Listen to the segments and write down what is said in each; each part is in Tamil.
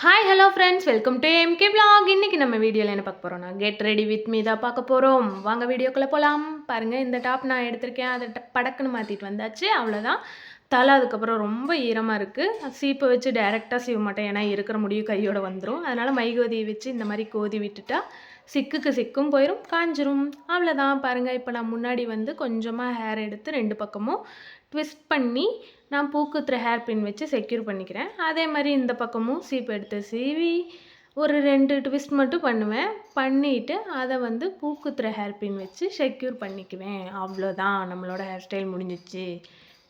Hi hello friends, welcome to MK vlog. இன்றைக்கி நம்ம வீடியோவில் என்ன பார்க்க போகிறோம்னா கெட் ரெடி வித் மீ தான் பார்க்க போகிறோம். வாங்க வீடியோக்குள்ளே போகலாம். பாருங்கள், இந்த டாப் நான் எடுத்திருக்கேன். அதை படக்குன்னு மாற்றிட்டு வந்தாச்சு, அவ்வளோதான். தலை அதுக்கப்புறம் ரொம்ப ஈரமாக இருக்குது. சீப்பை வச்சு டைரெக்டாக சீவ மாட்டேன், ஏன்னா இருக்கிற முடியும் கையோடு வந்துடும். அதனால் மைகோதியை வச்சு இந்த மாதிரி கோதி விட்டுட்டா சிக்குக்கு சிக்கும் போயிடும், காஞ்சிரும். அவ்வளோதான். பாருங்கள், இப்போ நான் முன்னாடி வந்து கொஞ்சமாக ஹேர் எடுத்து ரெண்டு பக்கமும் ட்விஸ்ட் பண்ணி நான் பூக்குத்துற ஹேர் பின் வச்சு செக்யூர் பண்ணிக்கிறேன். அதே மாதிரி இந்த பக்கமும் சீப்பு எடுத்து சீவி ஒரு 2 ட்விஸ்ட் மட்டும் பண்ணுவேன். பண்ணிவிட்டு அதை வந்து பூக்குத்துற ஹேர் பின் வச்சு செக்யூர் பண்ணிக்குவேன். அவ்வளோதான், நம்மளோட ஹேர் ஸ்டைல் முடிஞ்சிச்சு.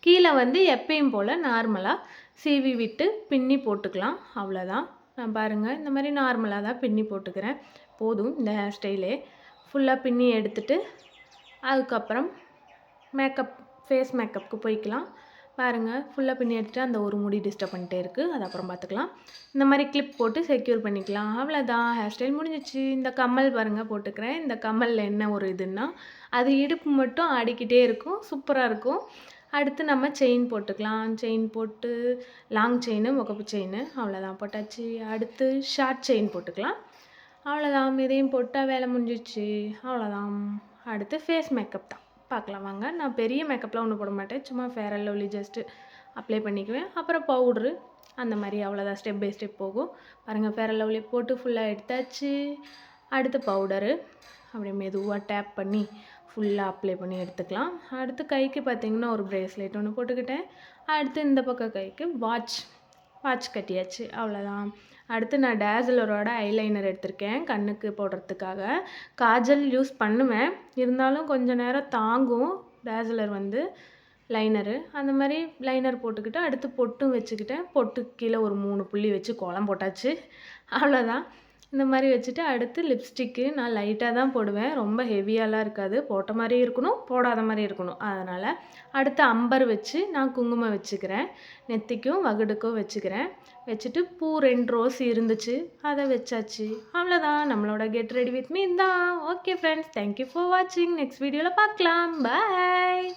கீழே வந்து எப்பயும் போல் நார்மலாக சீவி விட்டு பின்னி போட்டுக்கலாம். அவ்வளோதான். நான் பாருங்கள், இந்த மாதிரி நார்மலாக தான் பின்னி போட்டுக்கிறேன். போதும் இந்த ஹேர் ஸ்டைலே. ஃபுல்லாக பின்னி எடுத்துகிட்டு அதுக்கப்புறம் ஃபேஸ் மேக்கப்புக்கு போய்க்கலாம். பாருங்கள், ஃபுல்லாக பின்னி எடுத்துகிட்டு அந்த ஒரு முடி டிஸ்டர்ப் பண்ணிட்டே இருக்குது, அது அப்புறம் பார்த்துக்கலாம். இந்த மாதிரி கிளிப் போட்டு செக்யூர் பண்ணிக்கலாம். அவ்வளோதான், ஹேர் ஸ்டைல் முடிஞ்சிச்சு. இந்த கம்மல் பாருங்கள் போட்டுக்கிறேன். இந்த கம்மலில் என்ன ஒரு இதுன்னா, அது இடுப்பு மட்டும் ஆடிக்கிட்டே இருக்கும், சூப்பராக இருக்கும். அடுத்து நம்ம செயின் போட்டுக்கலாம். செயின் போட்டு லாங் செயின், முகப்பு செயின், அவ்வளோதான் போட்டாச்சு. அடுத்து ஷார்ட் செயின் போட்டுக்கலாம். அவ்வளோதான், இதையும் போட்டால் வேலை முடிஞ்சிச்சு. அவ்வளோதான். அடுத்து ஃபேஸ் மேக்கப் தான், பார்க்கலாம் வாங்க. நான் பெரிய மேக்கப்லாம் ஒன்றும் போட மாட்டேன், சும்மா Fair and Lovely just apply பண்ணிக்குவேன். அப்புறம் பவுட்ரு, அந்த மாதிரி அவ்வளோதான். ஸ்டெப் பை ஸ்டெப் போகும். பாருங்கள், ஃபேர் அண்ட் லவ்லி போட்டு ஃபுல்லாக எடுத்தாச்சு. அடுத்து பவுடரு அப்படியே மெதுவாக டேப் பண்ணி ஃபுல்லாக அப்ளை பண்ணி எடுத்துக்கலாம். அடுத்து கைக்கு பார்த்திங்கன்னா ஒரு ப்ரேஸ்லெட் ஒன்று போட்டுக்கிட்டேன். அடுத்து இந்த பக்கம் கைக்கு வாட்ச் கட்டியாச்சு. அவ்வளோதான். அடுத்து நான் டேஸ்லரோட ஐலைனர் எடுத்திருக்கேன் கண்ணுக்கு போடுறதுக்காக. காஜல் யூஸ் பண்ணுவேன், இருந்தாலும் கொஞ்சம் நேரம் தாங்கும் டேஸ்லர் வந்து லைனரு. அந்த மாதிரி லைனர் போட்டுக்கிட்டு அடுத்து பொட்டும் வச்சுக்கிட்டேன். பொட்டுக்கு கீழே ஒரு 3 புள்ளி வச்சு கோலம் போட்டாச்சு. அவ்வளோதான். இந்த மாதிரி வச்சுட்டு அடுத்து லிப்ஸ்டிக்கு நான் லைட்டாக தான் போடுவேன், ரொம்ப ஹெவியாலாம் இருக்காது. போட்ட மாதிரி இருக்கணும், போடாத மாதிரி இருக்கணும். அதனால் அடுத்து அம்பர் வச்சு நான் குங்குமம் வச்சுக்கிறேன். நெத்திக்கும் வகுடுக்கும் வச்சுக்கிறேன். வச்சுட்டு பூ 2 ரோஸ் இருந்துச்சு, அதை வச்சாச்சு. அவ்வளோதான், நம்மளோட கெட் ரெடி வித் மீ தான். ஓகே ஃப்ரெண்ட்ஸ், தேங்க்யூ ஃபார் வாட்சிங். நெக்ஸ்ட் வீடியோவில் பார்க்கலாம். பாய்.